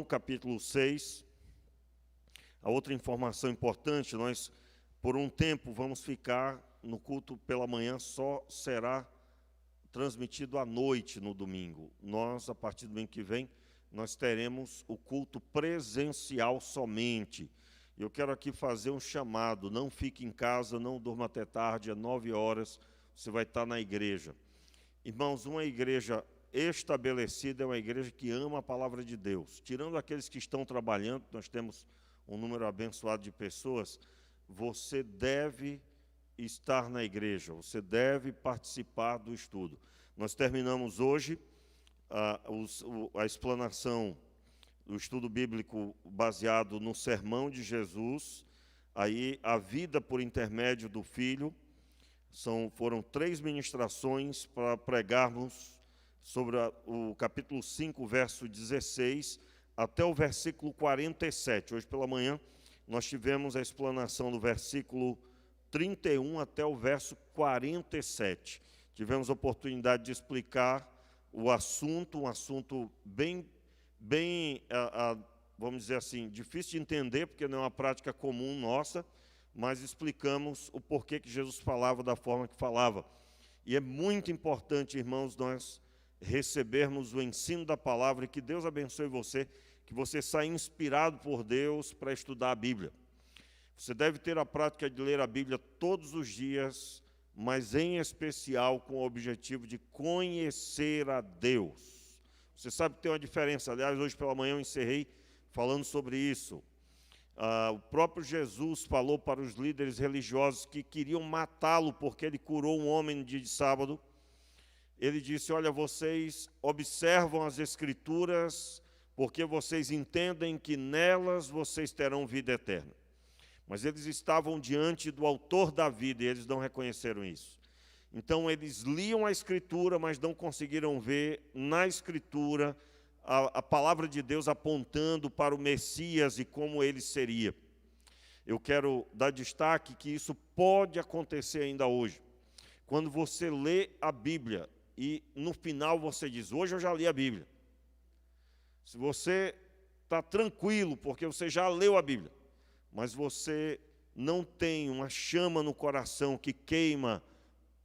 capítulo 6. A outra informação importante, nós por um tempo vamos ficar no culto pela manhã, só será transmitido à noite no domingo. Nós, a partir do domingo que vem, nós teremos o culto presencial somente. Eu quero aqui fazer um chamado: não fique em casa, não durma até tarde, às 9 horas, você vai estar na igreja. Irmãos, uma igreja estabelecida é uma igreja que ama a palavra de Deus. Tirando aqueles que estão trabalhando, nós temos um número abençoado de pessoas, você deve estar na igreja, você deve participar do estudo. Nós terminamos hoje a explanação do estudo bíblico baseado no sermão de Jesus, aí a vida por intermédio do Filho. Foram 3 ministrações para pregarmos sobre o capítulo 5, verso 16, até o versículo 47. Hoje pela manhã nós tivemos a explanação do versículo 31 até o verso 47. Tivemos a oportunidade de explicar o assunto, um assunto bem, vamos dizer assim, difícil de entender, porque não é uma prática comum nossa, mas explicamos o porquê que Jesus falava da forma que falava. E é muito importante, irmãos, nós recebermos o ensino da palavra, e que Deus abençoe você, que você saia inspirado por Deus para estudar a Bíblia. Você deve ter a prática de ler a Bíblia todos os dias, mas em especial com o objetivo de conhecer a Deus. Você sabe que tem uma diferença. Aliás, hoje pela manhã eu encerrei falando sobre isso. O próprio Jesus falou para os líderes religiosos que queriam matá-lo porque ele curou um homem no dia de sábado. Ele disse: olha, vocês observam as Escrituras porque vocês entendem que nelas vocês terão vida eterna. Mas eles estavam diante do autor da vida e eles não reconheceram isso. Então eles liam a Escritura, mas não conseguiram ver na Escritura a palavra de Deus apontando para o Messias e como ele seria. Eu quero dar destaque que isso pode acontecer ainda hoje. Quando você lê a Bíblia e no final você diz: hoje eu já li a Bíblia. Se você está tranquilo porque você já leu a Bíblia, mas você não tem uma chama no coração que queima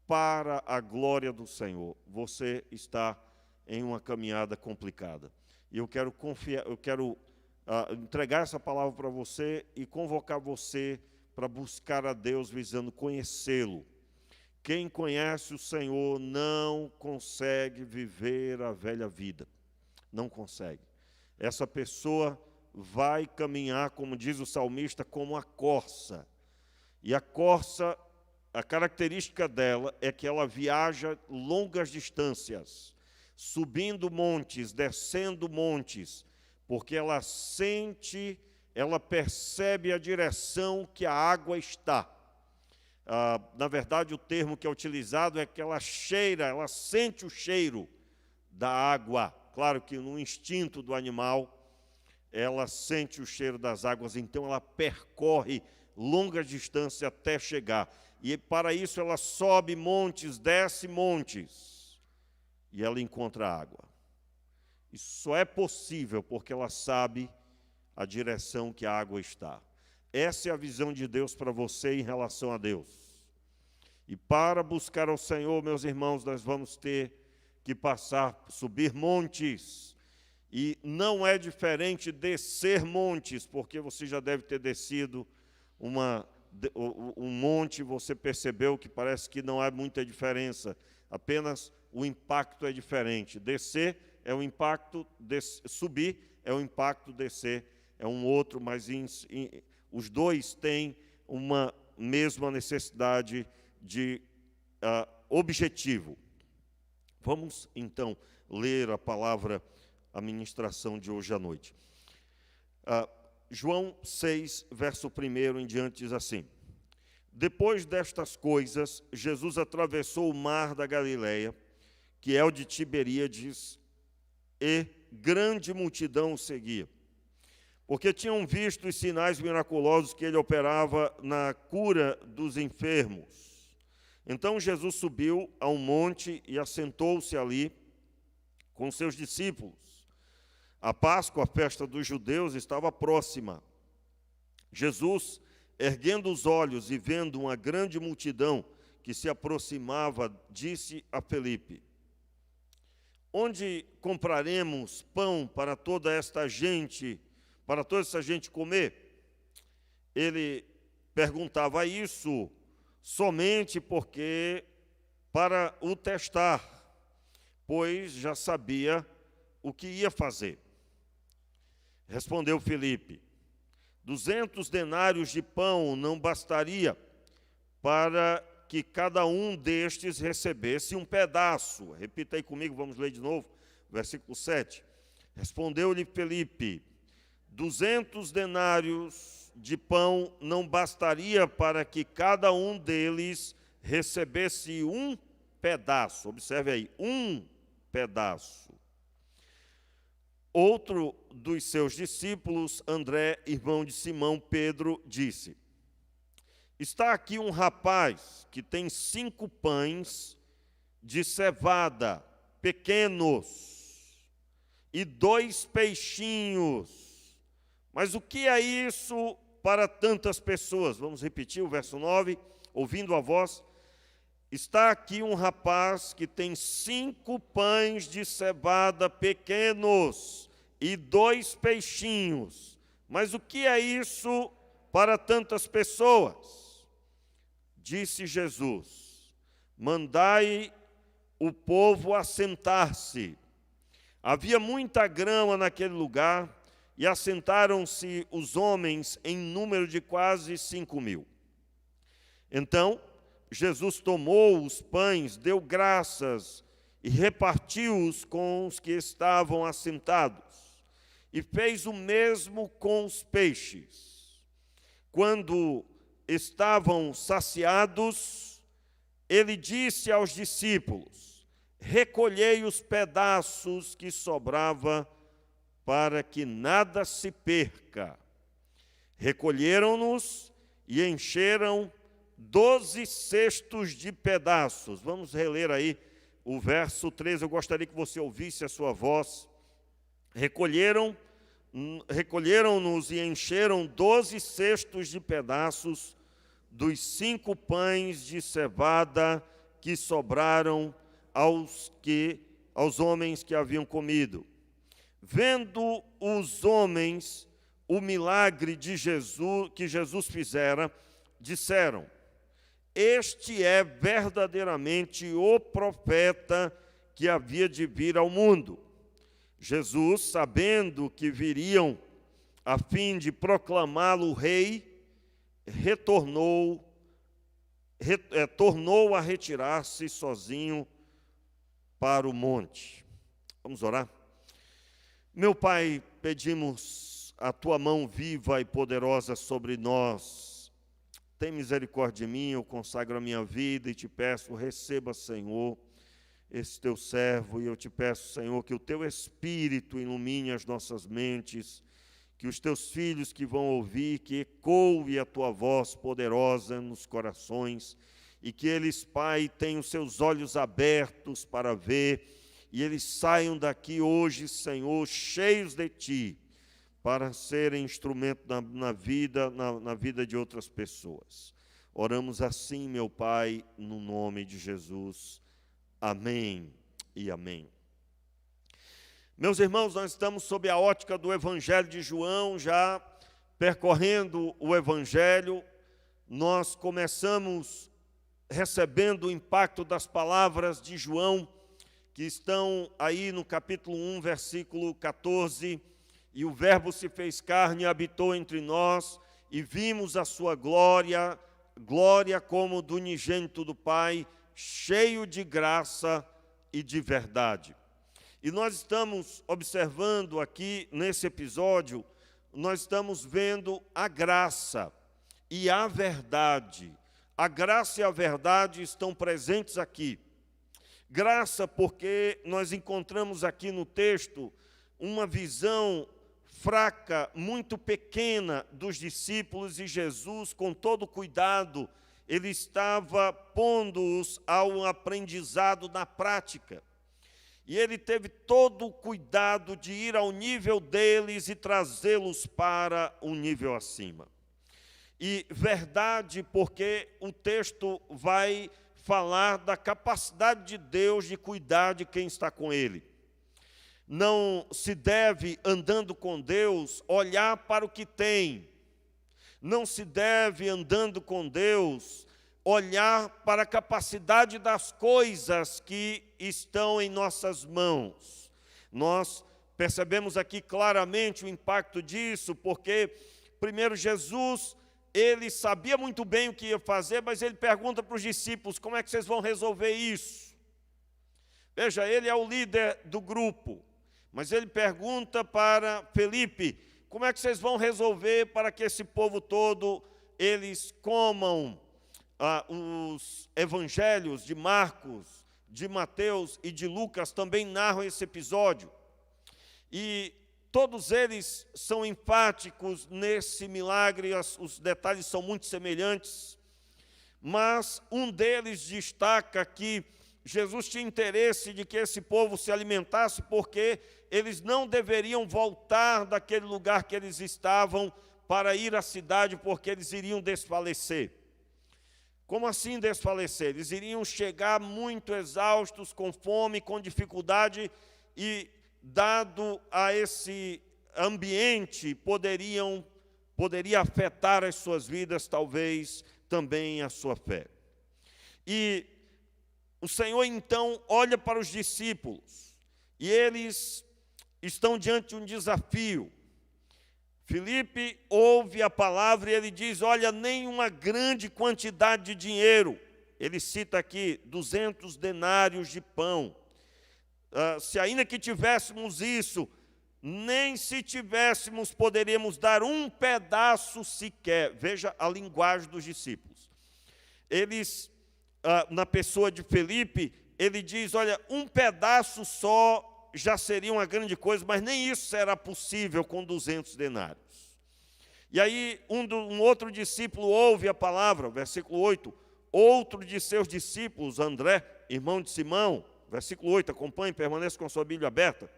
para a glória do Senhor, você está em uma caminhada complicada. E eu quero entregar essa palavra para você e convocar você para buscar a Deus visando conhecê-lo. Quem conhece o Senhor não consegue viver a velha vida. Não consegue. Essa pessoa vai caminhar, como diz o salmista, como a corça. E a corça, a característica dela é que ela viaja longas distâncias, subindo montes, descendo montes, porque ela sente, ela percebe a direção que a água está. Na verdade, o termo que é utilizado é que ela cheira, ela sente o cheiro da água. Claro que no instinto do animal, ela sente o cheiro das águas, então ela percorre longas distâncias até chegar. E para isso ela sobe montes, desce montes, e ela encontra água. Isso só é possível porque ela sabe a direção que a água está. Essa é a visão de Deus para você em relação a Deus. E para buscar ao Senhor, meus irmãos, nós vamos ter que subir montes. E não é diferente descer montes, porque você já deve ter descido um monte, você percebeu que parece que não há muita diferença, apenas o impacto é diferente. Descer é o impacto, subir é o impacto, descer é um outro, mas os dois têm uma mesma necessidade de objetivo. Vamos então ler a palavra, a ministração de hoje à noite. João 6, verso 1 em diante diz assim: depois destas coisas, Jesus atravessou o mar da Galileia, que é o de Tiberíades, e grande multidão o seguia, porque tinham visto os sinais miraculosos que ele operava na cura dos enfermos. Então Jesus subiu a um monte e assentou-se ali com seus discípulos. A Páscoa, a festa dos judeus, estava próxima. Jesus, erguendo os olhos e vendo uma grande multidão que se aproximava, disse a Felipe: onde compraremos pão para toda essa gente comer? Ele perguntava isso somente porque para o testar, pois já sabia o que ia fazer. Respondeu Felipe: 200 denários de pão não bastaria para que cada um destes recebesse um pedaço. Repita aí comigo, vamos ler de novo, versículo 7. Respondeu-lhe Felipe: 200 denários de pão não bastaria para que cada um deles recebesse um pedaço. Observe aí, um pedaço. Outro dos seus discípulos, André, irmão de Simão Pedro, disse: está aqui um rapaz que tem 5 pães de cevada, pequenos, e 2 peixinhos. Mas o que é isso para tantas pessoas? Vamos repetir o verso 9, ouvindo a voz. Está aqui um rapaz que tem 5 pães de cevada pequenos e 2 peixinhos. Mas o que é isso para tantas pessoas? Disse Jesus: mandai o povo assentar-se. Havia muita grama naquele lugar, e assentaram-se os homens em número de quase 5.000. Então Jesus tomou os pães, deu graças e repartiu-os com os que estavam assentados, e fez o mesmo com os peixes. Quando estavam saciados, ele disse aos discípulos: recolhei os pedaços que sobrava, para que nada se perca. Recolheram-nos e encheram 12 cestos de pedaços. Vamos reler aí o verso 13, eu gostaria que você ouvisse a sua voz. Recolheram-nos e encheram 12 cestos de pedaços dos 5 pães de cevada que sobraram aos homens que haviam comido. Vendo os homens o milagre de Jesus, que Jesus fizera, disseram: este é verdadeiramente o profeta que havia de vir ao mundo. Jesus, sabendo que viriam a fim de proclamá-lo rei, tornou a retirar-se sozinho para o monte. Vamos orar? Meu Pai, pedimos a Tua mão viva e poderosa sobre nós. Tem misericórdia de mim, eu consagro a minha vida e te peço, receba, Senhor, esse Teu servo. E eu te peço, Senhor, que o Teu Espírito ilumine as nossas mentes, que os Teus filhos que vão ouvir, que ecoe a Tua voz poderosa nos corações, e que eles, Pai, tenham seus olhos abertos para ver, e eles saiam daqui hoje, Senhor, cheios de Ti, para serem instrumento na vida de outras pessoas. Oramos assim, meu Pai, no nome de Jesus. Amém e amém. Meus irmãos, nós estamos sob a ótica do Evangelho de João, já percorrendo o Evangelho. Nós começamos recebendo o impacto das palavras de João, que estão aí no capítulo 1, versículo 14, e o Verbo se fez carne e habitou entre nós, e vimos a sua glória, glória como do unigênito do Pai, cheio de graça e de verdade. E nós estamos observando aqui, nesse episódio, nós estamos vendo a graça e a verdade. A graça e a verdade estão presentes aqui. Graça porque nós encontramos aqui no texto uma visão fraca, muito pequena dos discípulos, e Jesus, com todo cuidado, ele estava pondo-os ao aprendizado na prática. E ele teve todo o cuidado de ir ao nível deles e trazê-los para um nível acima. E verdade, porque o texto vai falar da capacidade de Deus de cuidar de quem está com Ele. Não se deve, andando com Deus, olhar para o que tem. Não se deve, andando com Deus, olhar para a capacidade das coisas que estão em nossas mãos. Nós percebemos aqui claramente o impacto disso, porque, primeiro, Jesus, ele sabia muito bem o que ia fazer, mas ele pergunta para os discípulos, como é que vocês vão resolver isso? Veja, ele é o líder do grupo, mas ele pergunta para Felipe, como é que vocês vão resolver para que esse povo todo, eles comam os evangelhos de Marcos, de Mateus e de Lucas também narram esse episódio. E todos eles são enfáticos nesse milagre, os detalhes são muito semelhantes, mas um deles destaca que Jesus tinha interesse de que esse povo se alimentasse, porque eles não deveriam voltar daquele lugar que eles estavam para ir à cidade, porque eles iriam desfalecer. Como assim desfalecer? Eles iriam chegar muito exaustos, com fome, com dificuldade, e dado a esse ambiente, poderia afetar as suas vidas, talvez também a sua fé. E o Senhor então olha para os discípulos, e eles estão diante de um desafio. Filipe ouve a palavra e ele diz, olha, nem uma grande quantidade de dinheiro. Ele cita aqui 200 denários de pão. Se ainda que tivéssemos isso, nem se tivéssemos poderíamos dar um pedaço sequer. Veja a linguagem dos discípulos. Eles, na pessoa de Filipe, ele diz, olha, um pedaço só já seria uma grande coisa, mas nem isso será possível com 200 denários. E aí um outro discípulo ouve a palavra, versículo 8, outro de seus discípulos, André, irmão de Simão, versículo 8, acompanhe, permaneça com a sua Bíblia aberta.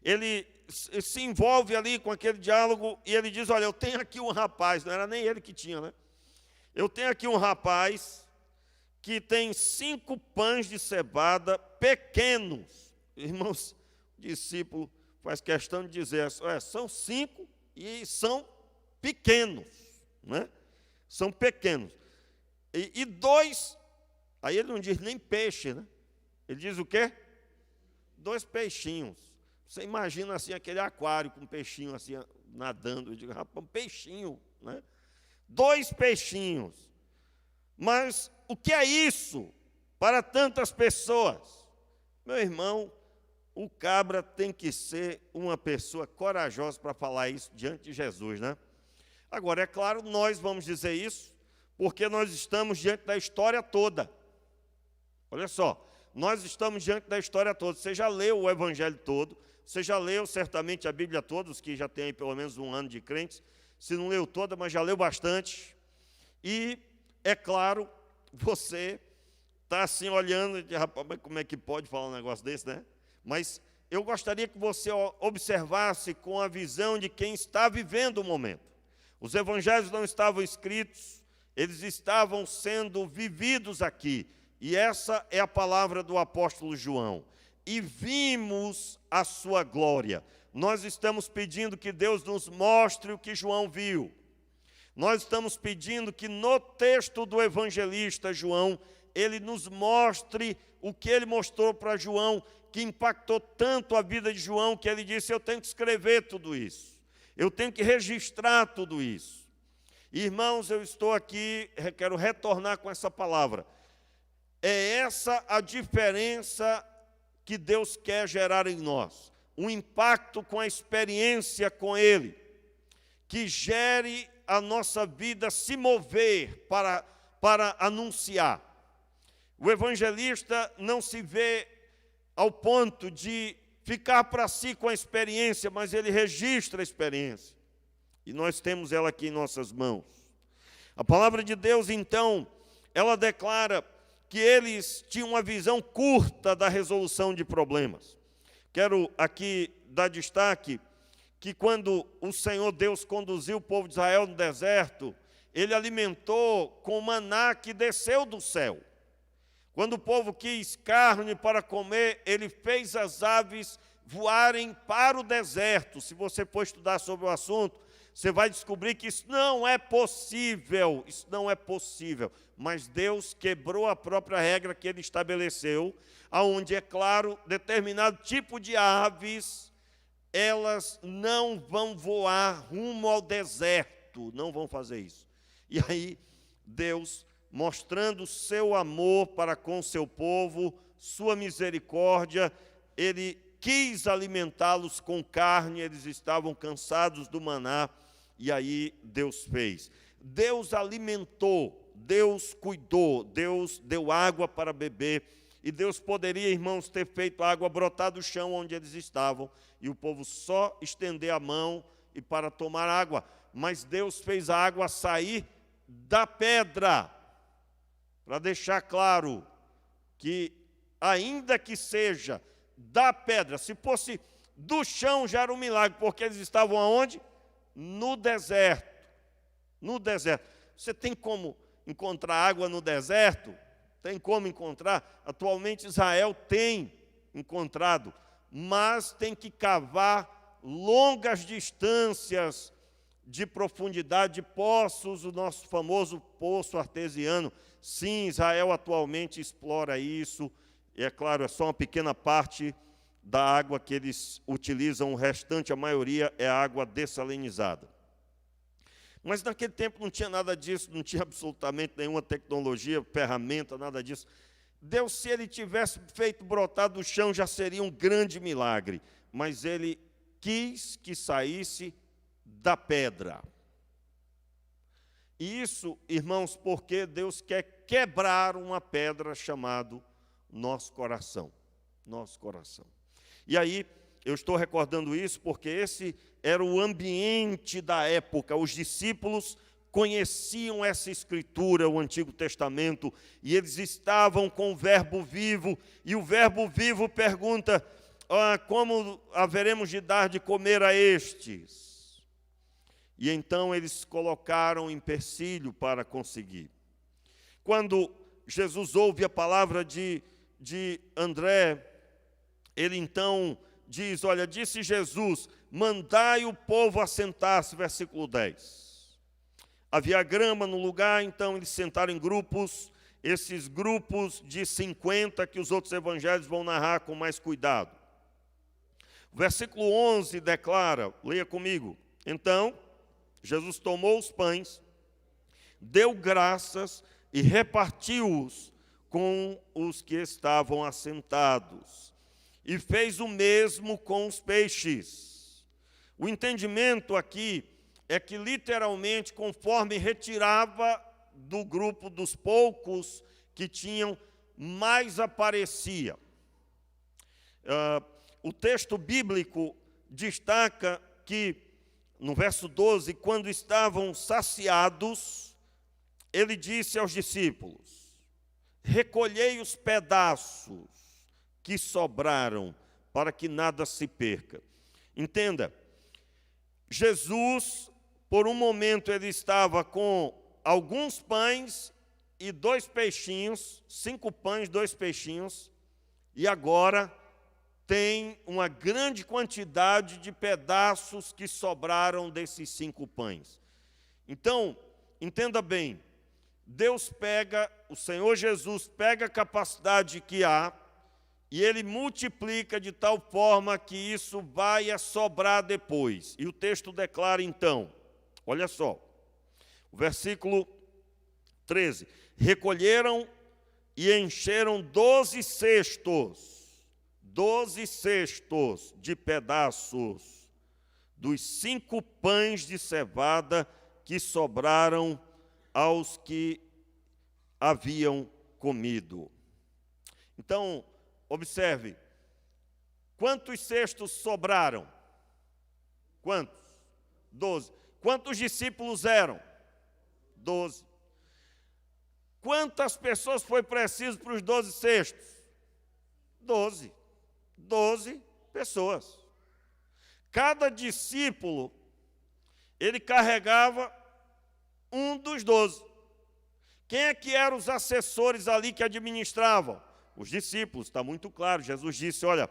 Ele se envolve ali com aquele diálogo e ele diz, olha, eu tenho aqui um rapaz, não era nem ele que tinha, né? Eu tenho aqui um rapaz que tem 5 pães de cevada pequenos. Irmãos, o discípulo faz questão de dizer, são 5 e são pequenos, né? São pequenos. E 2, aí ele não diz nem peixe, né? Ele diz o quê? 2 peixinhos. Você imagina assim aquele aquário com um peixinho assim nadando. Eu digo, rapaz, um peixinho, né? 2 peixinhos. Mas o que é isso para tantas pessoas? Meu irmão, o cabra tem que ser uma pessoa corajosa para falar isso diante de Jesus, né? Agora, é claro, nós vamos dizer isso porque nós estamos diante da história toda. Olha só, nós estamos diante da história toda. Você já leu o Evangelho todo, você já leu certamente a Bíblia toda, os que já têm aí pelo menos um ano de crentes, se não leu toda, mas já leu bastante. E, é claro, você está assim olhando e diz, rapaz, mas como é que pode falar um negócio desse, né? Mas eu gostaria que você observasse com a visão de quem está vivendo o momento. Os evangelhos não estavam escritos, eles estavam sendo vividos aqui. E essa é a palavra do apóstolo João. E vimos a sua glória. Nós estamos pedindo que Deus nos mostre o que João viu. Nós estamos pedindo que no texto do evangelista João, ele nos mostre o que ele mostrou para João, que impactou tanto a vida de João, que ele disse, eu tenho que escrever tudo isso. Eu tenho que registrar tudo isso. Irmãos, eu estou aqui, quero retornar com essa palavra. É essa a diferença que Deus quer gerar em nós. Um impacto com a experiência com Ele, que gere a nossa vida se mover para anunciar. O evangelista não se vê ao ponto de ficar para si com a experiência, mas ele registra a experiência. E nós temos ela aqui em nossas mãos. A palavra de Deus, então, ela declara que eles tinham uma visão curta da resolução de problemas. Quero aqui dar destaque que quando o Senhor Deus conduziu o povo de Israel no deserto, Ele alimentou com maná que desceu do céu. Quando o povo quis carne para comer, Ele fez as aves voarem para o deserto. Se você for estudar sobre o assunto, você vai descobrir que isso não é possível. Isso não é possível. Mas Deus quebrou a própria regra que Ele estabeleceu, aonde, é claro, determinado tipo de aves, elas não vão voar rumo ao deserto, não vão fazer isso. E aí, Deus, mostrando seu amor para com o seu povo, sua misericórdia, Ele quis alimentá-los com carne, eles estavam cansados do maná, e aí Deus fez. Deus alimentou, Deus cuidou, Deus deu água para beber, e Deus poderia, irmãos, ter feito a água brotar do chão onde eles estavam, e o povo só estender a mão e para tomar água. Mas Deus fez a água sair da pedra, para deixar claro que, ainda que seja da pedra, se fosse do chão já era um milagre, porque eles estavam aonde? No deserto. No deserto. Você tem como encontrar água no deserto? Tem como encontrar? Atualmente Israel tem encontrado, mas tem que cavar longas distâncias de profundidade de poços, o nosso famoso poço artesiano. Sim, Israel atualmente explora isso, e é claro, é só uma pequena parte da água que eles utilizam, o restante, a maioria, é água dessalinizada. Mas naquele tempo não tinha nada disso, não tinha absolutamente nenhuma tecnologia, ferramenta, nada disso. Deus, se Ele tivesse feito brotar do chão, já seria um grande milagre. Mas Ele quis que saísse da pedra. E isso, irmãos, porque Deus quer quebrar uma pedra chamada nosso coração. Nosso coração. E aí, eu estou recordando isso porque esse era o ambiente da época. Os discípulos conheciam essa escritura, o Antigo Testamento, e eles estavam com o verbo vivo, e o verbo vivo pergunta: como haveremos de dar de comer a estes? E então eles colocaram empecilho para conseguir. Quando Jesus ouve a palavra de André, ele então diz, olha, disse Jesus, mandai o povo assentar-se, versículo 10. Havia grama no lugar, então eles sentaram em grupos, esses grupos de 50 que os outros evangelhos vão narrar com mais cuidado. O versículo 11 declara, leia comigo, então Jesus tomou os pães, deu graças e repartiu-os com os que estavam assentados, e fez o mesmo com os peixes. O entendimento aqui é que, literalmente, conforme retirava do grupo dos poucos que tinham, mais aparecia. O texto bíblico destaca que, no verso 12, quando estavam saciados, ele disse aos discípulos, recolhei os pedaços que sobraram, para que nada se perca. Entenda, Jesus, por um momento, ele estava com alguns pães e 2 peixinhos, 5 pães, 2 peixinhos, e agora tem uma grande quantidade de pedaços que sobraram desses 5 pães. Então, entenda bem, Deus pega, o Senhor Jesus pega a capacidade que há, e Ele multiplica de tal forma que isso vai a sobrar depois. E o texto declara então, olha só, o versículo 13, recolheram e encheram 12 cestos de pedaços dos 5 pães de cevada que sobraram aos que haviam comido. Então, observe, quantos cestos sobraram? Quantos? 12. Quantos discípulos eram? 12. Quantas pessoas foi preciso para os 12 cestos? 12. 12 pessoas. Cada discípulo, ele carregava um dos 12. Quem é que eram os assessores ali que administravam? Os discípulos, está muito claro. Jesus disse, olha,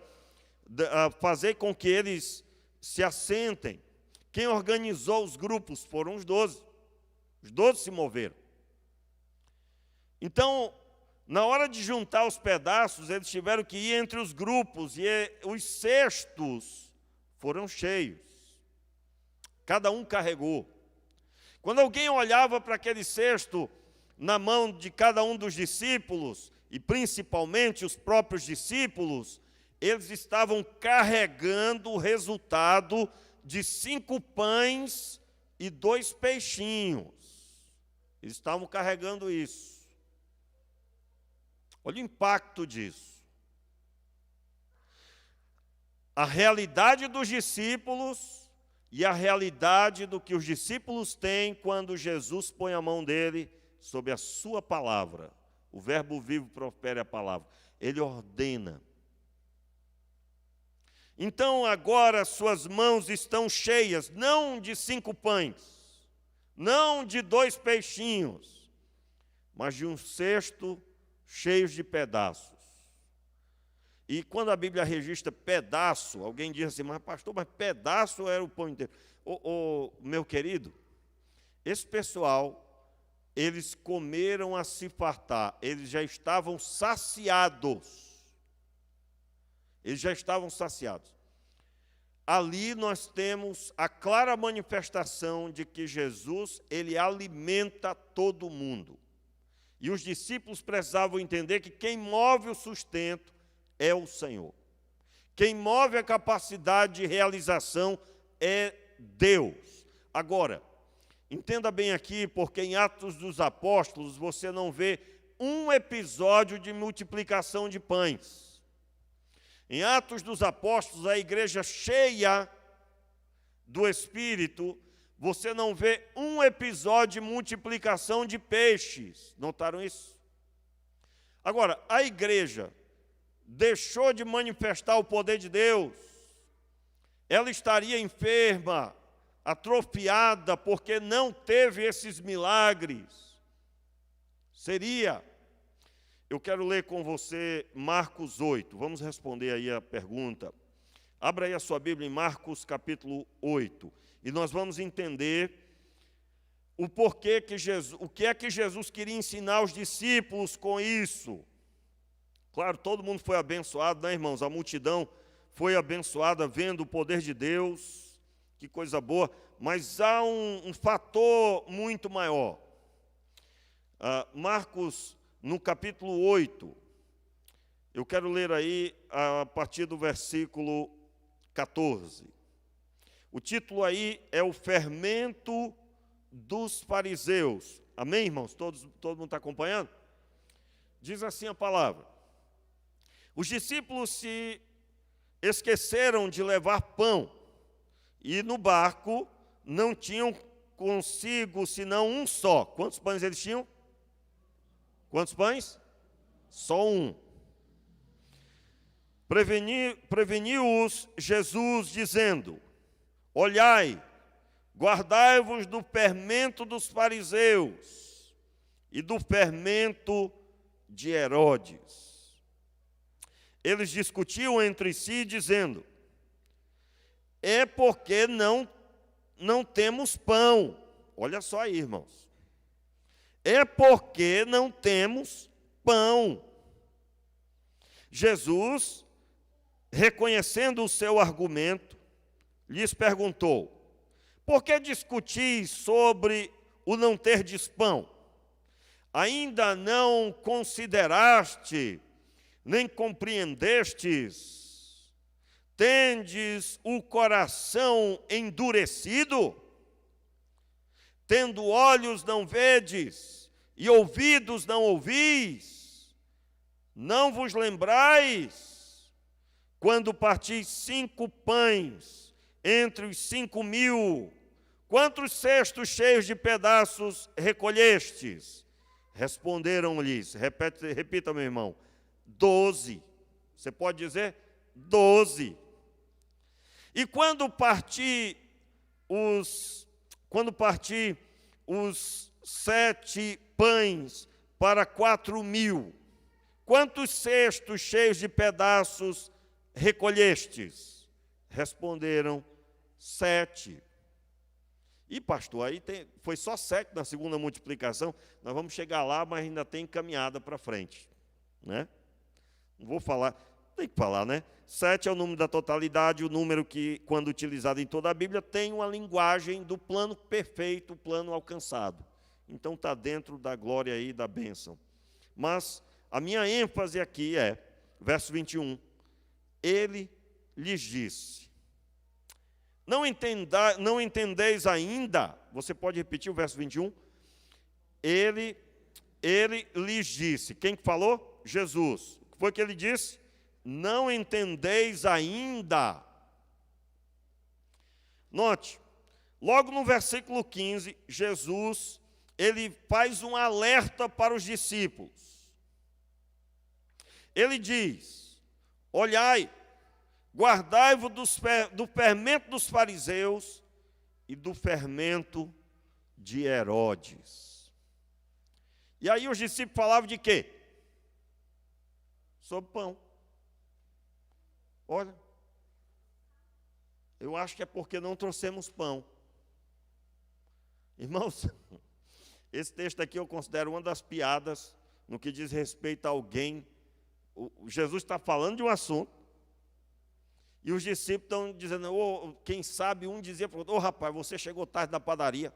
fazei com que eles se assentem. Quem organizou os grupos foram os 12. Os 12 se moveram. Então, na hora de juntar os pedaços, eles tiveram que ir entre os grupos, e os cestos foram cheios. Cada um carregou. Quando alguém olhava para aquele cesto na mão de cada um dos discípulos, e principalmente os próprios discípulos, eles estavam carregando o resultado de 5 pães e 2 peixinhos. Eles estavam carregando isso. Olha o impacto disso. A realidade dos discípulos e a realidade do que os discípulos têm quando Jesus põe a mão dele sobre a sua palavra. O verbo vivo profere a palavra. Ele ordena. Então agora suas mãos estão cheias, não de 5 pães, não de 2 peixinhos, mas de um cesto cheio de pedaços. E quando a Bíblia registra pedaço, alguém diz assim, mas pastor, mas pedaço era o pão inteiro. Meu querido, esse pessoal, eles comeram a se fartar, eles já estavam saciados. Eles já estavam saciados. Ali nós temos a clara manifestação de que Jesus, ele alimenta todo mundo. E os discípulos precisavam entender que quem move o sustento é o Senhor. Quem move a capacidade de realização é Deus. Agora, entenda bem aqui, porque em Atos dos Apóstolos você não vê um episódio de multiplicação de pães. Em Atos dos Apóstolos, a igreja cheia do Espírito, você não vê um episódio de multiplicação de peixes. Notaram isso? Agora, a igreja deixou de manifestar o poder de Deus. Ela estaria enferma, atrofiada, porque não teve esses milagres. Seria. Eu quero ler com você Marcos 8. Vamos responder aí a pergunta. Abra aí a sua Bíblia em Marcos capítulo 8. E nós vamos entender o porquê que Jesus, o que é que Jesus queria ensinar os discípulos com isso. Claro, todo mundo foi abençoado, né, irmãos? A multidão foi abençoada vendo o poder de Deus. Que coisa boa. Mas há um fator muito maior. Marcos, no capítulo 8, eu quero ler aí a partir do versículo 14. O título aí é o fermento dos fariseus. Amém, irmãos? Todo mundo está acompanhando? Diz assim a palavra. Os discípulos se esqueceram de levar pão, e no barco não tinham consigo senão um só. Quantos pães eles tinham? Quantos pães? Só um. Preveniu-os Jesus, dizendo, olhai, guardai-vos do fermento dos fariseus e do fermento de Herodes. Eles discutiam entre si, dizendo, é porque não temos pão. Olha só aí, irmãos. É porque não temos pão. Jesus, reconhecendo o seu argumento, lhes perguntou, por que discutis sobre o não terdes pão? Ainda não consideraste, nem compreendestes? Tendes o coração endurecido? Tendo olhos não vedes, e ouvidos não ouvis? Não vos lembrais, quando partis 5 pães entre os 5.000, quantos cestos cheios de pedaços recolhestes? Responderam-lhes, repita, meu irmão, 12. Você pode dizer 12. E quando partir os 7 pães para 4.000, quantos cestos cheios de pedaços recolhestes? Responderam, 7. E pastor, aí foi só 7 na segunda multiplicação, nós vamos chegar lá, mas ainda tem caminhada para frente, né? Não vou falar, tem que falar, né? 7 é o número da totalidade, o número que, quando utilizado em toda a Bíblia, tem uma linguagem do plano perfeito, o plano alcançado. Então está dentro da glória aí, da bênção. Mas a minha ênfase aqui é, verso 21, ele lhes disse, não entendeis ainda, você pode repetir o verso 21? Ele lhes disse, quem falou? Jesus. O que foi que ele disse? Não entendeis ainda. Note, logo no versículo 15, Jesus, ele faz um alerta para os discípulos. Ele diz, olhai, guardai-vos do fermento dos fariseus e do fermento de Herodes. E aí os discípulos falavam de quê? Sobre pão. Olha, eu acho que é porque não trouxemos pão. Irmãos, esse texto aqui eu considero uma das piadas no que diz respeito a alguém. Jesus está falando de um assunto, e os discípulos estão dizendo, quem sabe um dizia para o outro, rapaz, você chegou tarde da padaria.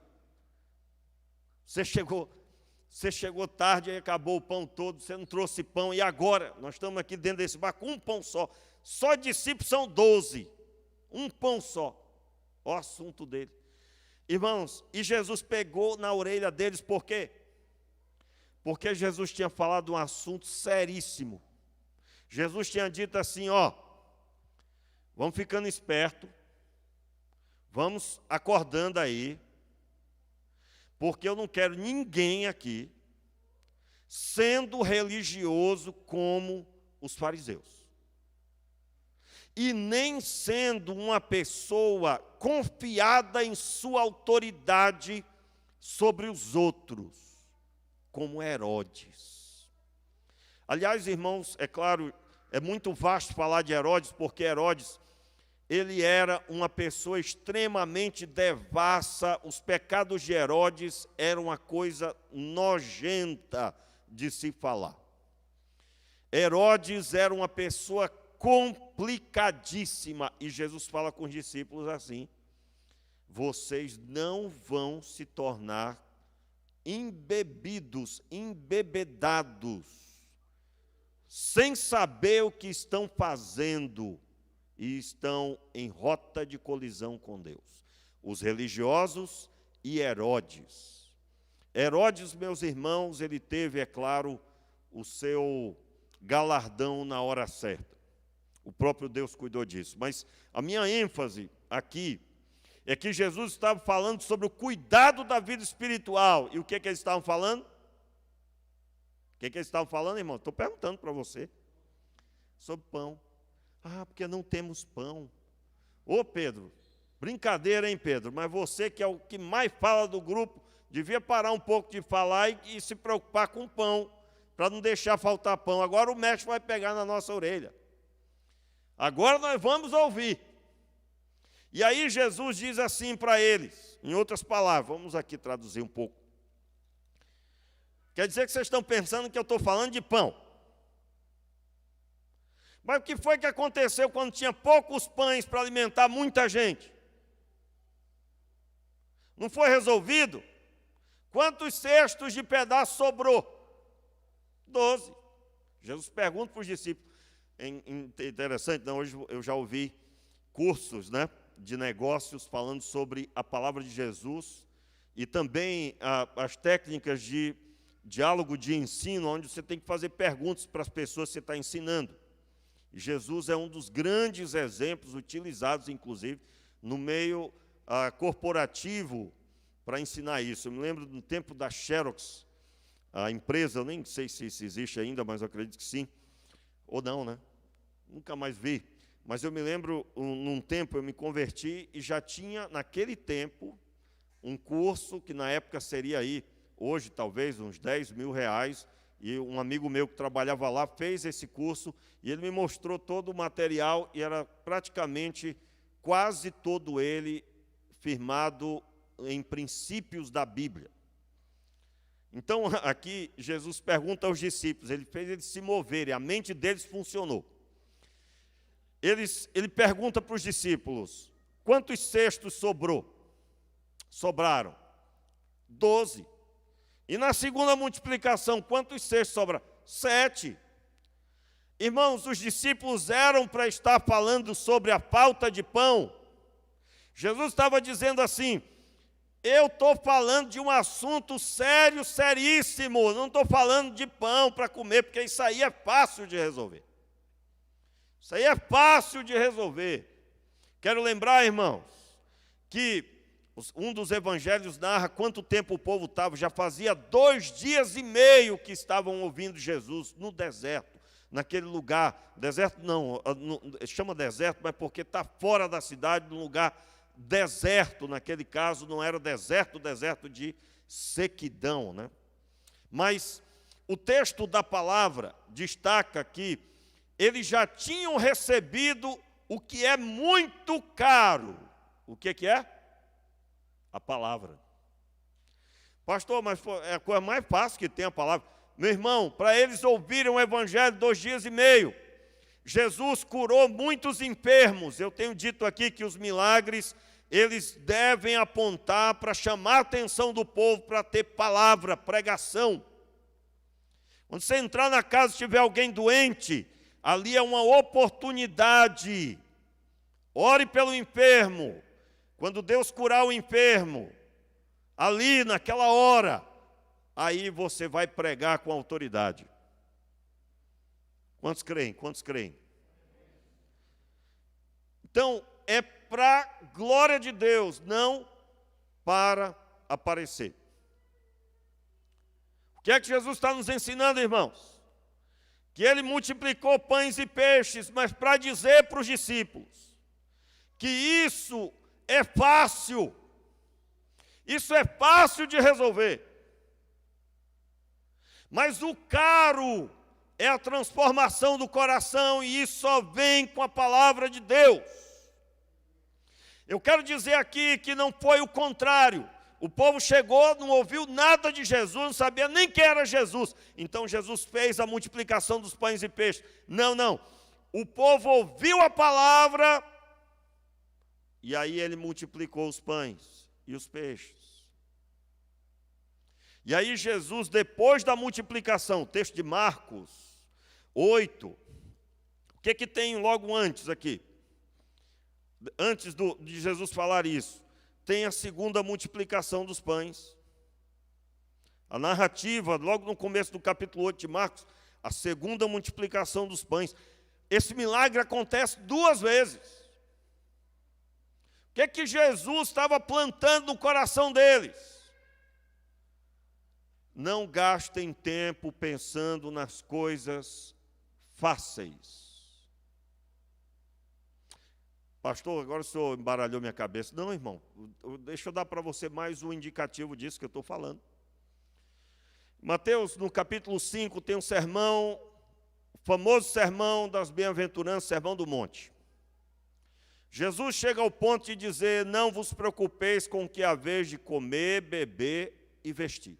Você chegou tarde e acabou o pão todo, você não trouxe pão, e agora? Nós estamos aqui dentro desse barco, um pão só. Só discípulos são 12, um pão só. Olha o assunto dele. Irmãos, e Jesus pegou na orelha deles, por quê? Porque Jesus tinha falado um assunto seríssimo. Jesus tinha dito assim, vamos ficando esperto, vamos acordando aí, porque eu não quero ninguém aqui sendo religioso como os fariseus. E nem sendo uma pessoa confiada em sua autoridade sobre os outros, como Herodes. Aliás, irmãos, é claro, é muito vasto falar de Herodes, porque Herodes, ele era uma pessoa extremamente devassa, os pecados de Herodes eram uma coisa nojenta de se falar. Herodes era uma pessoa complicadíssima, e Jesus fala com os discípulos assim, vocês não vão se tornar embebedados, sem saber o que estão fazendo, e estão em rota de colisão com Deus. Os religiosos e Herodes. Herodes, meus irmãos, ele teve, é claro, o seu galardão na hora certa. O próprio Deus cuidou disso. Mas a minha ênfase aqui é que Jesus estava falando sobre o cuidado da vida espiritual. E o que eles estavam falando? O que eles estavam falando, irmão? Estou perguntando para você. Sobre pão. Porque não temos pão. Ô, Pedro, brincadeira, hein, Pedro? Mas você que é o que mais fala do grupo, devia parar um pouco de falar e se preocupar com pão, para não deixar faltar pão. Agora o mestre vai pegar na nossa orelha. Agora nós vamos ouvir. E aí Jesus diz assim para eles, em outras palavras, vamos aqui traduzir um pouco. Quer dizer que vocês estão pensando que eu estou falando de pão. Mas o que foi que aconteceu quando tinha poucos pães para alimentar muita gente? Não foi resolvido? Quantos cestos de pedaço sobrou? 12. Jesus pergunta para os discípulos. Interessante, não, hoje eu já ouvi cursos, né, de negócios falando sobre a palavra de Jesus e também as técnicas de diálogo de ensino, onde você tem que fazer perguntas para as pessoas que você está ensinando. Jesus é um dos grandes exemplos utilizados, inclusive, no meio corporativo para ensinar isso. Eu me lembro do tempo da Xerox, a empresa, eu nem sei se isso existe ainda, mas eu acredito que sim, ou não, né? Nunca mais vi. Mas eu me lembro, num tempo eu me converti e já tinha, naquele tempo, um curso que na época seria aí, hoje talvez, uns 10 mil reais, e um amigo meu que trabalhava lá fez esse curso, e ele me mostrou todo o material, e era praticamente, quase todo ele, firmado em princípios da Bíblia. Então, aqui, Jesus pergunta aos discípulos, ele fez eles se moverem, a mente deles funcionou. Ele pergunta para os discípulos, quantos cestos sobraram? 12. E na segunda multiplicação, quantos cestos sobraram? 7. Irmãos, os discípulos eram para estar falando sobre a falta de pão. Jesus estava dizendo assim, eu estou falando de um assunto sério, seríssimo, não estou falando de pão para comer, porque isso aí é fácil de resolver. Isso aí é fácil de resolver. Quero lembrar, irmãos, que um dos evangelhos narra quanto tempo o povo estava. Já fazia 2 dias e meio que estavam ouvindo Jesus no deserto, naquele lugar. Deserto não, chama deserto, mas porque está fora da cidade, num lugar deserto. Naquele caso não era deserto de sequidão, né? Mas o texto da palavra destaca que eles já tinham recebido o que é muito caro. O que é? A palavra. Pastor, mas é a coisa mais fácil que tem a palavra. Meu irmão, para eles ouvirem o evangelho 2 dias e meio, Jesus curou muitos enfermos. Eu tenho dito aqui que os milagres, eles devem apontar para chamar a atenção do povo, para ter palavra, pregação. Quando você entrar na casa e tiver alguém doente, ali é uma oportunidade. Ore pelo enfermo. Quando Deus curar o enfermo, ali naquela hora, aí você vai pregar com autoridade. Quantos creem? Quantos creem? Então, é para a glória de Deus, não para aparecer. O que é que Jesus está nos ensinando, irmãos? Que ele multiplicou pães e peixes, mas para dizer para os discípulos que isso é fácil de resolver. Mas o caro é a transformação do coração, e isso só vem com a palavra de Deus. Eu quero dizer aqui que não foi o contrário. O povo chegou, não ouviu nada de Jesus, não sabia nem quem era Jesus. Então Jesus fez a multiplicação dos pães e peixes. Não. O povo ouviu a palavra, e aí ele multiplicou os pães e os peixes. E aí Jesus, depois da multiplicação, texto de Marcos 8, o que tem logo antes aqui? Antes de Jesus falar isso, tem a segunda multiplicação dos pães. A narrativa, logo no começo do capítulo 8 de Marcos, a segunda multiplicação dos pães. Esse milagre acontece 2 vezes. O que é que Jesus estava plantando no coração deles? Não gastem tempo pensando nas coisas fáceis. Pastor, agora o senhor embaralhou minha cabeça. Não, irmão, deixa eu dar para você mais um indicativo disso que eu estou falando. Mateus, no capítulo 5, tem um sermão, o famoso sermão das bem-aventuranças, sermão do monte. Jesus chega ao ponto de dizer, não vos preocupeis com o que haveis de comer, beber e vestir.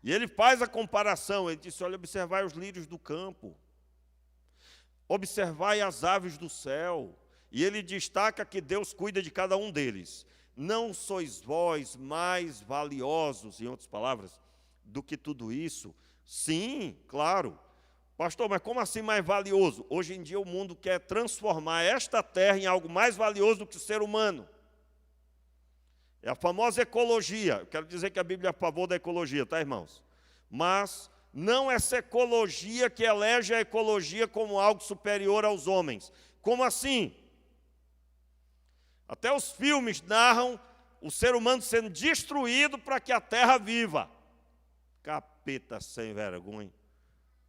E ele faz a comparação, ele disse, olha, observai os lírios do campo, observai as aves do céu. E ele destaca que Deus cuida de cada um deles. Não sois vós mais valiosos, em outras palavras, do que tudo isso? Sim, claro. Pastor, mas como assim mais valioso? Hoje em dia o mundo quer transformar esta terra em algo mais valioso do que o ser humano. É a famosa ecologia. Eu quero dizer que a Bíblia é a favor da ecologia, tá, irmãos? Mas não essa ecologia que elege a ecologia como algo superior aos homens. Como assim? Até os filmes narram o ser humano sendo destruído para que a terra viva. capeta sem vergonha.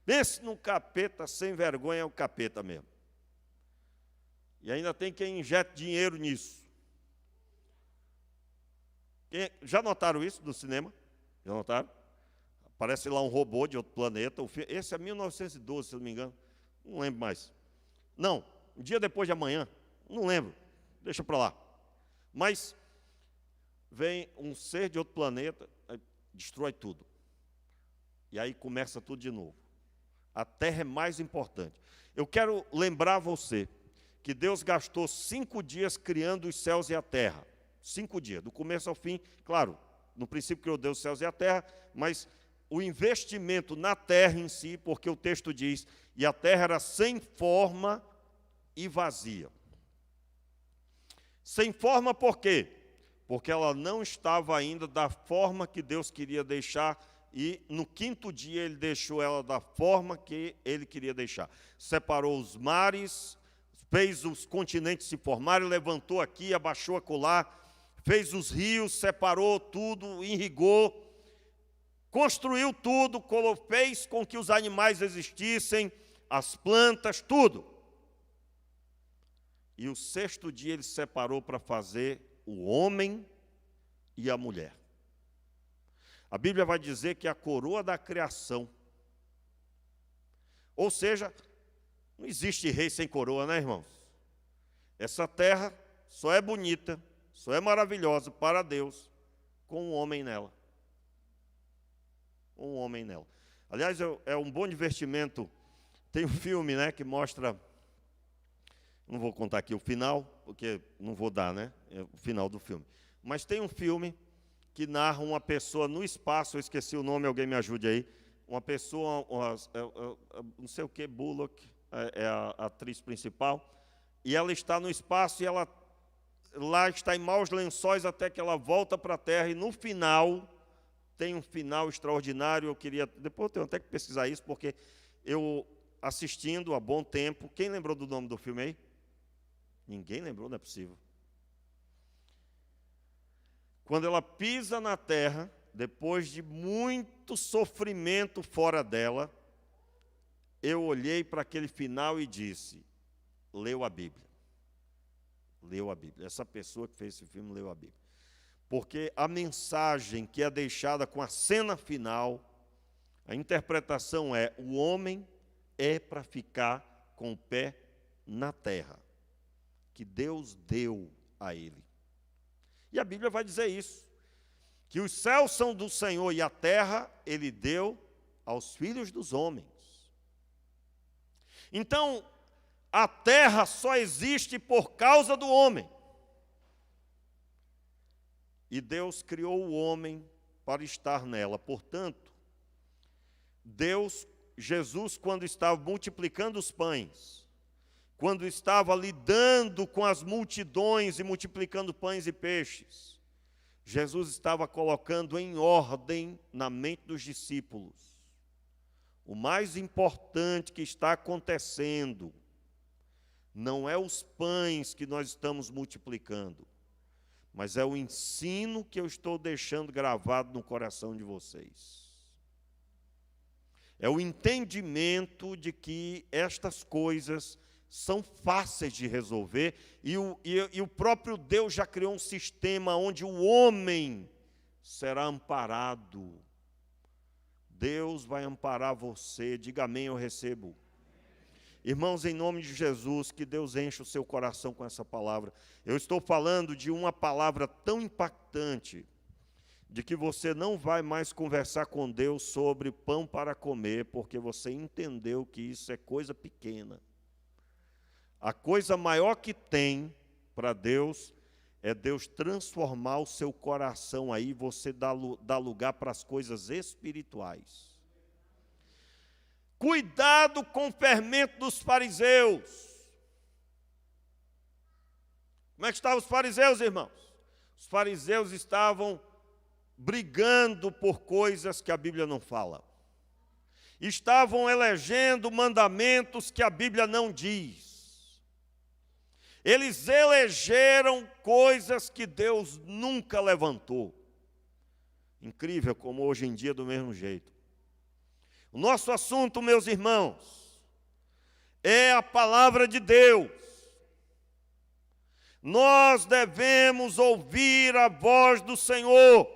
Pense num capeta sem vergonha, é o capeta mesmo. E ainda tem quem injeta dinheiro nisso. Já notaram isso no cinema? Já notaram? Aparece lá um robô de outro planeta. Esse é 1912, se não me engano. Não lembro mais. Não, um dia depois de amanhã. Não lembro. Deixa para lá. Mas vem um ser de outro planeta, destrói tudo. E aí começa tudo de novo. A terra é mais importante. Eu quero lembrar você que Deus gastou 5 dias criando os céus e a terra. 5 dias, do começo ao fim. Claro, no princípio criou Deus os céus e a terra, mas o investimento na terra em si, porque o texto diz, e a terra era sem forma e vazia. Sem forma por quê? Porque ela não estava ainda da forma que Deus queria deixar, e no 5º dia ele deixou ela da forma que ele queria deixar. Separou os mares, fez os continentes se formarem, levantou aqui, abaixou acolá, fez os rios, separou tudo, irrigou, construiu tudo, fez com que os animais existissem, as plantas, tudo. E o 6º dia ele separou para fazer o homem e a mulher. A Bíblia vai dizer que é a coroa da criação. Ou seja, não existe rei sem coroa, né, irmãos? Essa terra só é bonita, só é maravilhosa para Deus com um homem nela. Um homem nela. Aliás, é um bom divertimento. Tem um filme, né, que mostra... Não vou contar aqui o final, porque não vou dar, né? É o final do filme. Mas tem um filme que narra uma pessoa no espaço, eu esqueci o nome, alguém me ajude aí. Uma pessoa, não sei o que, Bullock, é a atriz principal, e ela está no espaço e ela lá está em maus lençóis até que ela volta para a Terra, e no final, tem um final extraordinário. Eu queria, depois eu tenho até que pesquisar isso, porque eu assistindo há bom tempo, quem lembrou do nome do filme aí? Ninguém lembrou, não é possível. Quando ela pisa na terra, depois de muito sofrimento fora dela, eu olhei para aquele final e disse, leu a Bíblia. Leu a Bíblia. Essa pessoa que fez esse filme leu a Bíblia. Porque a mensagem que é deixada com a cena final, a interpretação é, o homem é para ficar com o pé na terra, que Deus deu a ele. E a Bíblia vai dizer isso, que os céus são do Senhor e a terra ele deu aos filhos dos homens. Então, a terra só existe por causa do homem. E Deus criou o homem para estar nela. Portanto, Jesus, quando estava multiplicando os pães, quando estava lidando com as multidões e multiplicando pães e peixes, Jesus estava colocando em ordem na mente dos discípulos. O mais importante que está acontecendo não é os pães que nós estamos multiplicando, mas é o ensino que eu estou deixando gravado no coração de vocês. É o entendimento de que estas coisas são fáceis de resolver, e o próprio Deus já criou um sistema onde o homem será amparado. Deus vai amparar você, diga amém, eu recebo. Irmãos, em nome de Jesus, que Deus enche o seu coração com essa palavra. Eu estou falando de uma palavra tão impactante, de que você não vai mais conversar com Deus sobre pão para comer, porque você entendeu que isso é coisa pequena. A coisa maior que tem para Deus é Deus transformar o seu coração aí, você dá lugar para as coisas espirituais. Cuidado com o fermento dos fariseus. Como é que estavam os fariseus, irmãos? Os fariseus estavam brigando por coisas que a Bíblia não fala. Estavam elegendo mandamentos que a Bíblia não diz. Eles elegeram coisas que Deus nunca levantou. Incrível como hoje em dia é do mesmo jeito. O nosso assunto, meus irmãos, é a palavra de Deus. Nós devemos ouvir a voz do Senhor.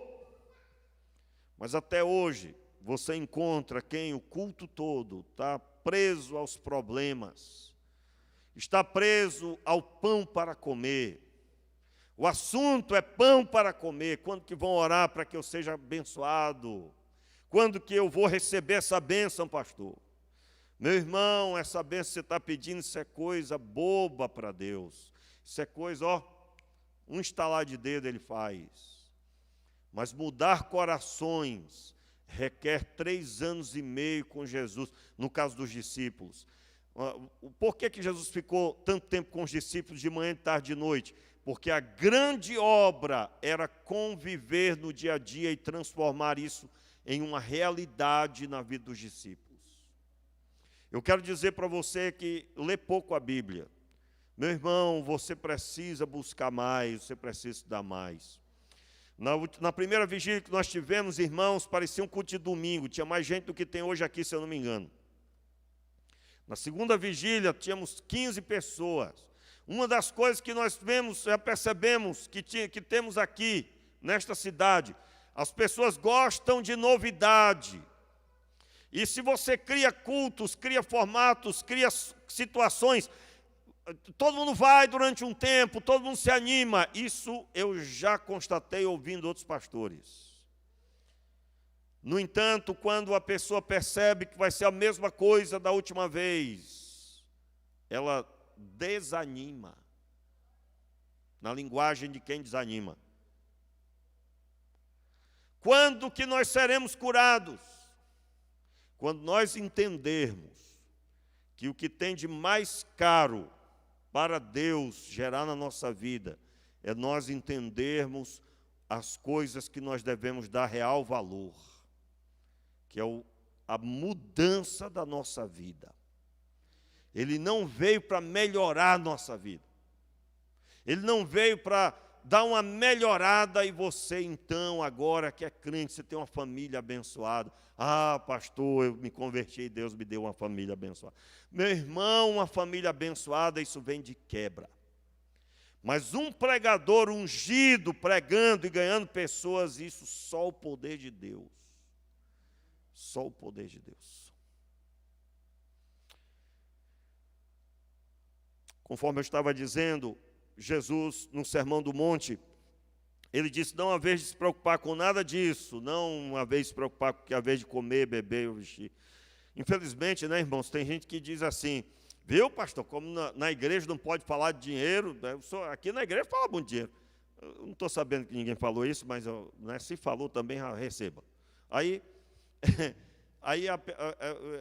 Mas até hoje, você encontra quem o culto todo está preso aos problemas, está preso ao pão para comer. O assunto é pão para comer. Quando que vão orar para que eu seja abençoado? Quando que eu vou receber essa bênção, pastor? Meu irmão, essa bênção que você está pedindo, isso é coisa boba para Deus. Isso é coisa, um estalar de dedo ele faz. Mas mudar corações requer 3 anos e meio com Jesus, no caso dos discípulos. Por que Jesus ficou tanto tempo com os discípulos de manhã, de tarde e de noite? Porque a grande obra era conviver no dia a dia e transformar isso em uma realidade na vida dos discípulos. Eu quero dizer para você que lê pouco a Bíblia. Meu irmão, você precisa buscar mais, você precisa estudar mais. Na primeira vigília que nós tivemos, irmãos, parecia um culto de domingo, tinha mais gente do que tem hoje aqui, se eu não me engano. Na segunda vigília, tínhamos 15 pessoas. Uma das coisas que nós vemos, já percebemos que temos aqui, nesta cidade, as pessoas gostam de novidade. E se você cria cultos, cria formatos, cria situações, todo mundo vai durante um tempo, todo mundo se anima. Isso eu já constatei ouvindo outros pastores. No entanto, quando a pessoa percebe que vai ser a mesma coisa da última vez, ela desanima. Na linguagem de quem desanima. Quando que nós seremos curados? Quando nós entendermos que o que tem de mais caro para Deus gerar na nossa vida é nós entendermos as coisas que nós devemos dar real valor, que é a mudança da nossa vida. Ele não veio para melhorar a nossa vida. Ele não veio para dar uma melhorada e você, então, agora que é crente, você tem uma família abençoada. Ah, pastor, eu me converti e Deus me deu uma família abençoada. Meu irmão, uma família abençoada, isso vem de quebra. Mas um pregador ungido, pregando e ganhando pessoas, isso só o poder de Deus. Só o poder de Deus. Conforme eu estava dizendo, Jesus, no Sermão do Monte, ele disse, não há vez de se preocupar com nada disso, não há vez de se preocupar com a vez de comer, beber ou vestir. Infelizmente, né, irmãos, tem gente que diz assim, viu, pastor, como na igreja não pode falar de dinheiro, né, aqui na igreja fala muito de dinheiro. Eu não estou sabendo que ninguém falou isso, mas né, se falou também, receba. Aí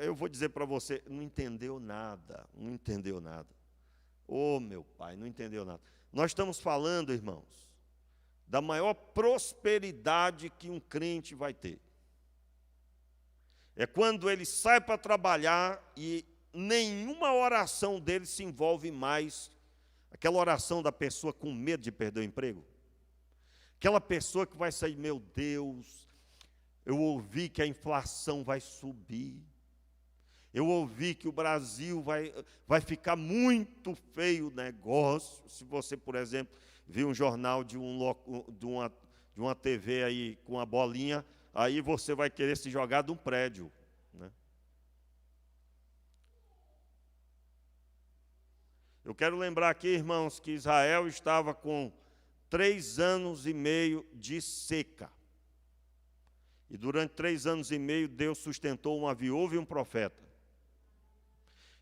eu vou dizer para você, não entendeu nada, não entendeu nada. Oh, meu pai, não entendeu nada. Nós estamos falando, irmãos, da maior prosperidade que um crente vai ter. É quando ele sai para trabalhar e nenhuma oração dele se envolve mais. Aquela oração da pessoa com medo de perder o emprego. Aquela pessoa que vai sair, meu Deus, eu ouvi que a inflação vai subir. Eu ouvi que o Brasil vai ficar muito feio o negócio. Se você, por exemplo, viu um jornal de uma TV aí com uma bolinha, aí você vai querer se jogar de um prédio. Né? Eu quero lembrar aqui, irmãos, que Israel estava com 3 anos e meio de seca. E durante 3 anos e meio, Deus sustentou uma viúva e um profeta.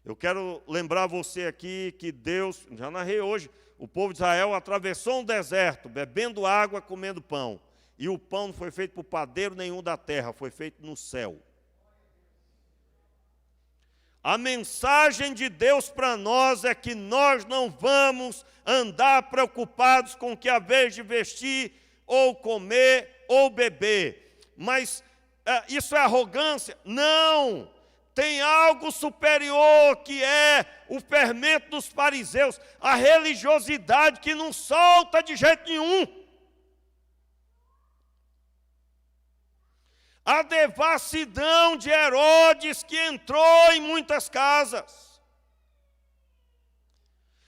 Eu quero lembrar você aqui que Deus, já narrei hoje, o povo de Israel atravessou um deserto, bebendo água, comendo pão. E o pão não foi feito por padeiro nenhum da terra, foi feito no céu. A mensagem de Deus para nós é que nós não vamos andar preocupados com o que há vez de vestir, ou comer, ou beber. Mas isso é arrogância? Não! Tem algo superior que é o fermento dos fariseus, a religiosidade que não solta de jeito nenhum. A devassidão de Herodes que entrou em muitas casas.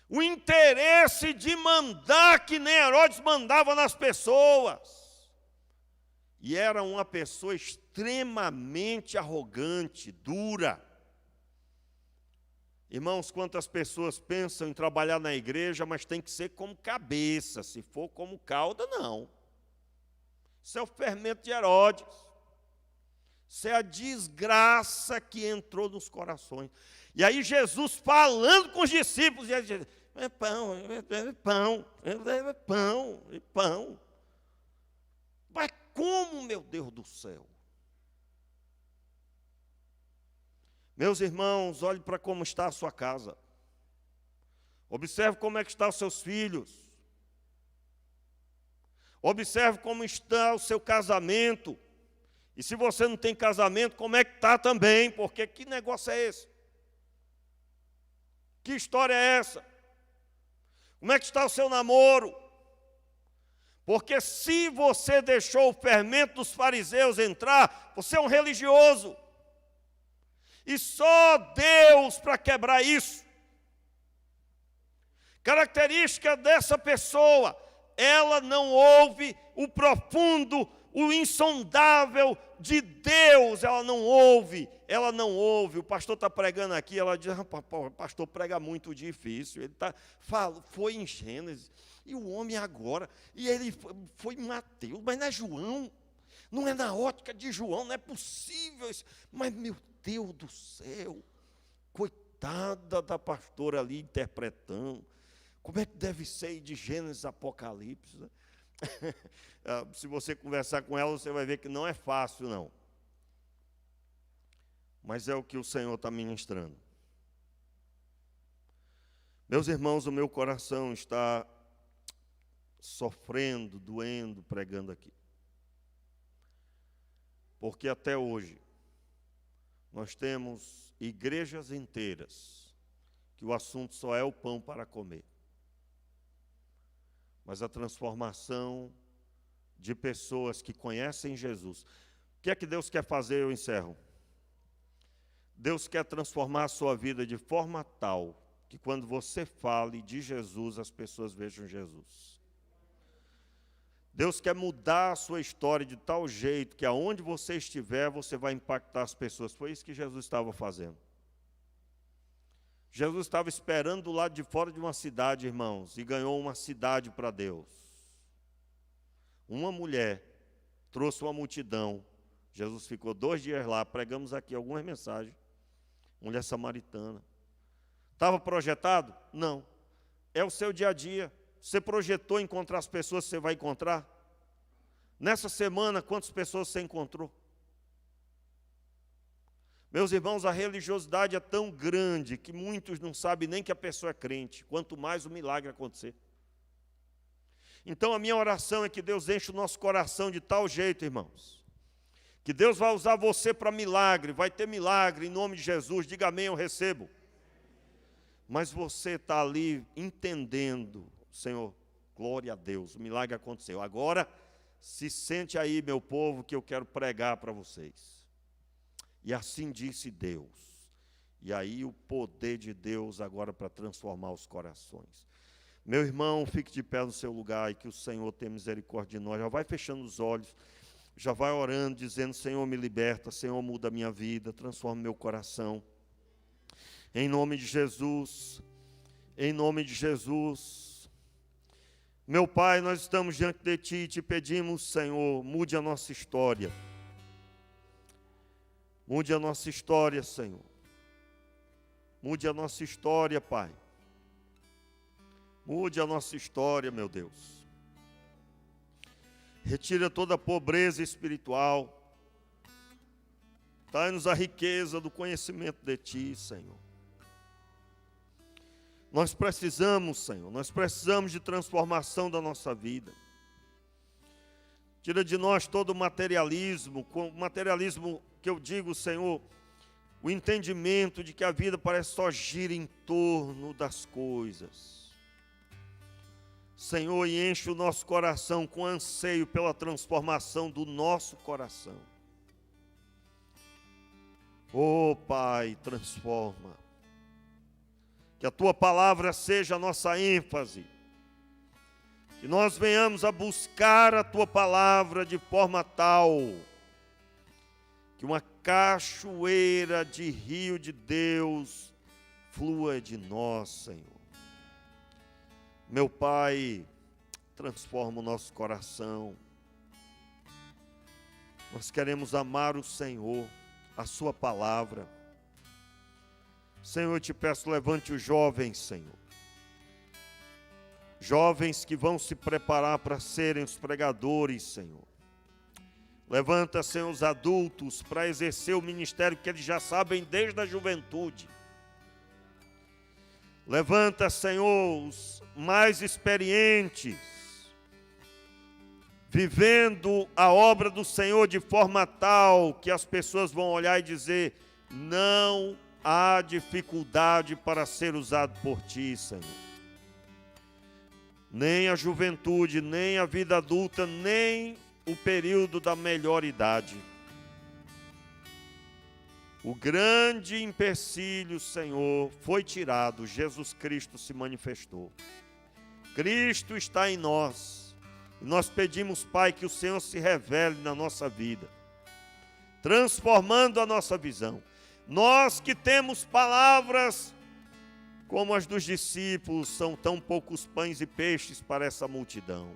O interesse de mandar que nem Herodes mandava nas pessoas. E era uma pessoa extremamente arrogante, dura. Irmãos, quantas pessoas pensam em trabalhar na igreja, mas tem que ser como cabeça, se for como cauda, não. Isso é o fermento de Herodes. Isso é a desgraça que entrou nos corações. E aí Jesus falando com os discípulos, e ele diz, é pão, é pão, é pão, é pão. Mas como, meu Deus do céu? Meus irmãos, olhe para como está a sua casa. Observe como é que estão os seus filhos. Observe como está o seu casamento. E se você não tem casamento, como é que está também? Porque que negócio é esse? Que história é essa? Como é que está o seu namoro? Porque se você deixou o fermento dos fariseus entrar, você é um religioso. E só Deus para quebrar isso. Característica dessa pessoa, ela não ouve o profundo, o insondável de Deus, ela não ouve. O pastor está pregando aqui, ela diz, o pastor prega muito difícil, ele foi em Gênesis, e o homem agora, e ele foi em Mateus, mas não é João, não é na ótica de João, não é possível isso, mas meu Deus do céu, coitada da pastora ali interpretando, como é que deve ser de Gênesis a Apocalipse, né? Se você conversar com ela, você vai ver que não é fácil, não. Mas é o que o Senhor está ministrando. Meus irmãos, o meu coração está sofrendo, doendo, pregando aqui. Porque até hoje, nós temos igrejas inteiras que o assunto só é o pão para comer. Mas a transformação de pessoas que conhecem Jesus. O que é que Deus quer fazer? Eu encerro. Deus quer transformar a sua vida de forma tal que quando você fale de Jesus, as pessoas vejam Jesus. Deus quer mudar a sua história de tal jeito que aonde você estiver, você vai impactar as pessoas. Foi isso que Jesus estava fazendo. Jesus estava esperando do lado de fora de uma cidade, irmãos, e ganhou uma cidade para Deus. Uma mulher trouxe uma multidão. Jesus ficou 2 dias lá, pregamos aqui algumas mensagens. Mulher samaritana. Estava projetado? Não. É o seu dia a dia. Você projetou encontrar as pessoas que você vai encontrar? Nessa semana, quantas pessoas você encontrou? Meus irmãos, a religiosidade é tão grande que muitos não sabem nem que a pessoa é crente, quanto mais o milagre acontecer. Então a minha oração é que Deus enche o nosso coração de tal jeito, irmãos, que Deus vai usar você para milagre, vai ter milagre em nome de Jesus, diga amém, eu recebo. Mas você está ali entendendo, Senhor, glória a Deus, o milagre aconteceu. Agora, se sente aí, meu povo, que eu quero pregar para vocês. E assim disse Deus. E aí o poder de Deus agora para transformar os corações. Meu irmão, fique de pé no seu lugar e que o Senhor tenha misericórdia de nós. Já vai fechando os olhos, já vai orando, dizendo, Senhor, me liberta, Senhor, muda a minha vida, transforma meu coração. Em nome de Jesus, em nome de Jesus. Meu Pai, nós estamos diante de Ti e te pedimos, Senhor, mude a nossa história. Mude a nossa história, Senhor. Mude a nossa história, Pai. Mude a nossa história, meu Deus. Retira toda a pobreza espiritual. Dai-nos a riqueza do conhecimento de Ti, Senhor. Nós precisamos, Senhor, nós precisamos de transformação da nossa vida. Tira de nós todo o materialismo que eu digo, Senhor, o entendimento de que a vida parece só gira em torno das coisas. Senhor, e enche o nosso coração com anseio pela transformação do nosso coração. Oh Pai, transforma. Que a Tua palavra seja a nossa ênfase. Que nós venhamos a buscar a Tua palavra de forma tal que uma cachoeira de rio de Deus flua de nós, Senhor. Meu Pai, transforma o nosso coração. Nós queremos amar o Senhor, a Sua palavra. Senhor, eu te peço, levante os jovens, Senhor. Jovens que vão se preparar para serem os pregadores, Senhor. Levanta, Senhor, os adultos para exercer o ministério que eles já sabem desde a juventude. Levanta, Senhor, os mais experientes, vivendo a obra do Senhor de forma tal que as pessoas vão olhar e dizer: não há dificuldade para ser usado por Ti, Senhor. Nem a juventude, nem a vida adulta, nem o período da melhor idade. O grande empecilho, Senhor, foi tirado. Jesus Cristo se manifestou. Cristo está em nós. E nós pedimos, Pai, que o Senhor se revele na nossa vida, transformando a nossa visão. Nós que temos palavras como as dos discípulos, são tão poucos pães e peixes para essa multidão.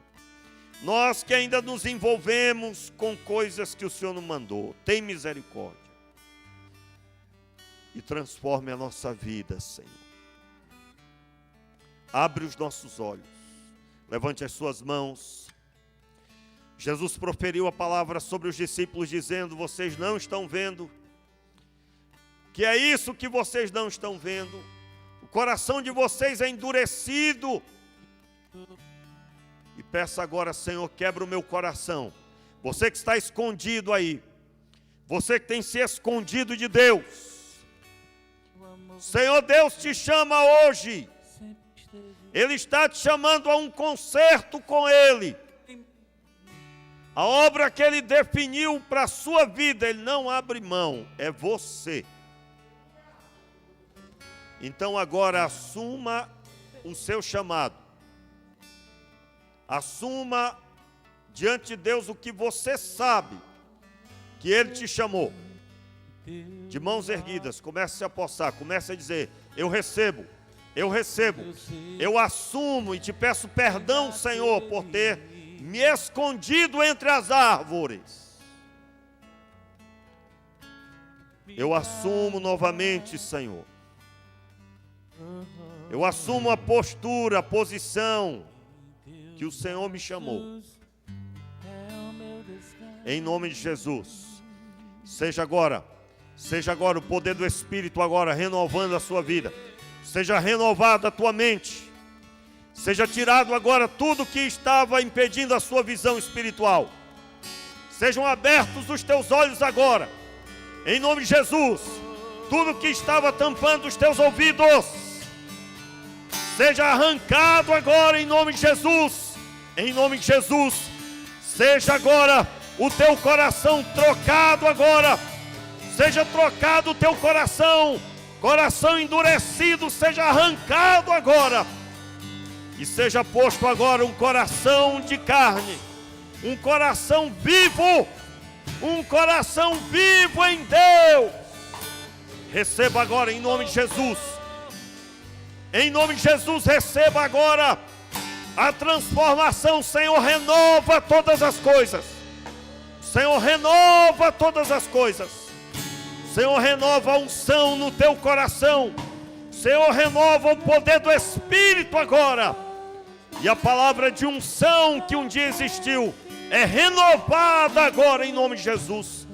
Nós que ainda nos envolvemos com coisas que o Senhor não mandou, tem misericórdia. E transforme a nossa vida, Senhor. Abre os nossos olhos. Levante as suas mãos. Jesus proferiu a palavra sobre os discípulos, dizendo: vocês não estão vendo? Que é isso que vocês não estão vendo? O coração de vocês é endurecido. E peça agora: Senhor, quebra o meu coração. Você que está escondido aí, você que tem se escondido de Deus, Senhor Deus te chama hoje. Ele está te chamando a um concerto com Ele. A obra que Ele definiu para a sua vida, Ele não abre mão, é você. Então agora assuma o seu chamado. Assuma diante de Deus o que você sabe que Ele te chamou. De mãos erguidas, comece a se apossar, comece a dizer: eu recebo, eu assumo e te peço perdão, Senhor, por ter me escondido entre as árvores. Eu assumo novamente, Senhor. Eu assumo a postura, a posição que o Senhor me chamou. Em nome de Jesus. Seja agora o poder do Espírito agora renovando a sua vida. Seja renovada a tua mente. Seja tirado agora tudo que estava impedindo a sua visão espiritual. Sejam abertos os teus olhos agora. Em nome de Jesus. Tudo que estava tampando os teus ouvidos, seja arrancado agora em nome de Jesus. Em nome de Jesus. Seja agora o teu coração trocado agora. Seja trocado o teu coração. Coração endurecido seja arrancado agora. E seja posto agora um coração de carne. Um coração vivo. Um coração vivo em Deus. Receba agora em nome de Jesus. Em nome de Jesus, receba agora a transformação. Senhor, renova todas as coisas. Senhor, renova todas as coisas. Senhor, renova a unção no teu coração. Senhor, renova o poder do Espírito agora. E a palavra de unção que um dia existiu é renovada agora em nome de Jesus.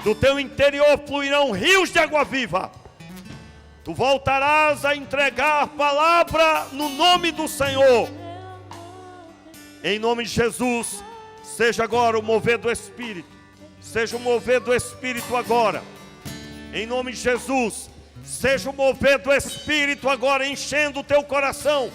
Do teu interior fluirão rios de água viva. Tu voltarás a entregar a palavra no nome do Senhor. Em nome de Jesus, seja agora o mover do Espírito. Seja o mover do Espírito agora. Em nome de Jesus, seja o mover do Espírito agora enchendo o teu coração.